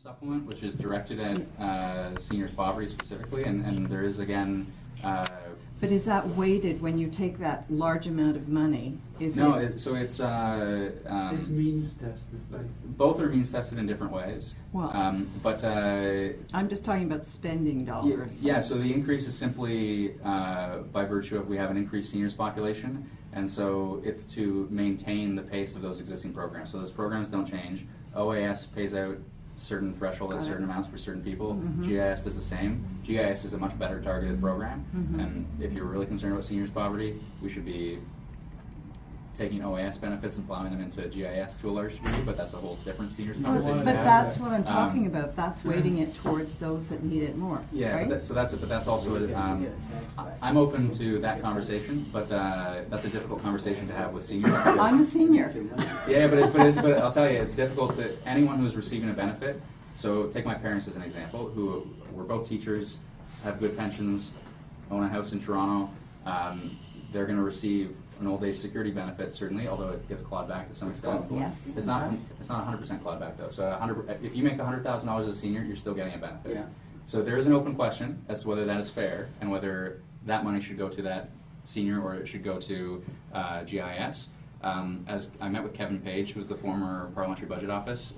supplement, which is directed at seniors poverty specifically, and there is again. But is that weighted when you take that large amount of money? So it's means tested. Both are means tested in different ways. Well, I'm just talking about spending dollars. Yeah. So the increase is simply by virtue of we have an increased seniors population, and so it's to maintain the pace of those existing programs. So those programs don't change. OAS pays out certain threshold at certain amounts for certain people. GIS does the same. GIS is a much better targeted program, and if you're really concerned about seniors poverty, we should be taking OAS benefits and plowing them into GIS to a large degree, but that's a whole different seniors conversation. But that's what I'm talking about. That's weighting it towards those that need it more. Yeah, right? but that's also I'm open to that conversation, but that's a difficult conversation to have with seniors. I'm a senior. Yeah, but I'll tell you, it's difficult to anyone who's receiving a benefit. So take my parents as an example, who were both teachers, have good pensions, own a house in Toronto. They're going to receive an old age security benefit, certainly, although it gets clawed back to some extent. Yes. It's not 100% clawed back though. So if you make $100,000 as a senior, you're still getting a benefit. Yeah. So there is an open question as to whether that is fair and whether that money should go to that senior or it should go to GIS. As I met with Kevin Page, who was the former Parliamentary Budget Office,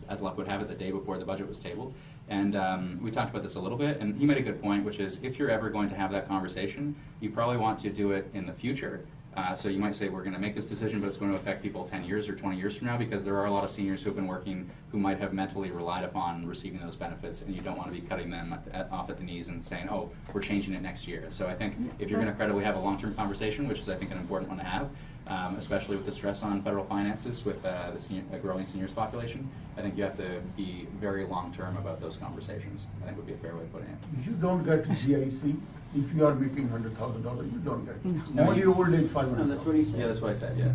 as luck would have it, the day before the budget was tabled. And we talked about this a little bit, and he made a good point, which is if you're ever going to have that conversation, you probably want to do it in the future. So you might say, we're going to make this decision, but it's going to affect people 10 years or 20 years from now, because there are a lot of seniors who have been working who might have mentally relied upon receiving those benefits, and you don't want to be cutting them off at the knees and saying, oh, we're changing it next year. So I think if you're going to credibly have a long-term conversation, which is I think an important one to have, especially with the stress on federal finances with the growing seniors population, I think you have to be very long-term about those conversations. I think would be a fair way of putting it. You don't get GIC if you are making $100,000. You don't get it. No, Only old age $500. No, that's what he said. Yeah, that's what I said. Yeah.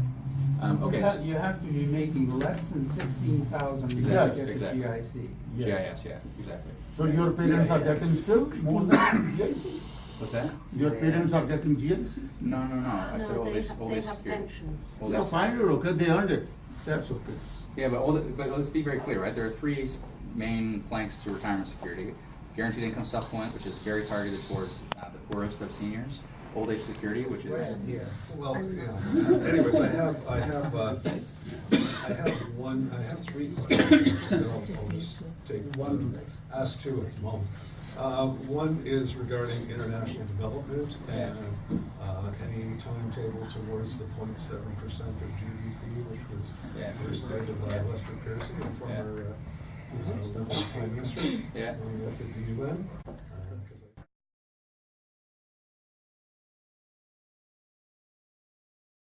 Okay. You have to be making less than 16,000 to Exactly, get exactly. the GIC. GIS, yeah, exactly. So your parents are getting still more than GIC? What's that? Your parents are getting GIC? No. I said old age security. Old age No, fine, you're okay. They earned it. That's okay. Yeah, but let's be very clear, right? There are three main planks to retirement security: guaranteed income supplement, which is very targeted towards the poorest of seniors; old age security, which is Well, yeah. Anyways, I have three questions. I'll just take one, ask two at the moment. One is regarding international development and any timetable towards the 0.7% of GDP, which was first stated by Lester Pearson, the former Prime Minister, Yeah. when we looked at the UN.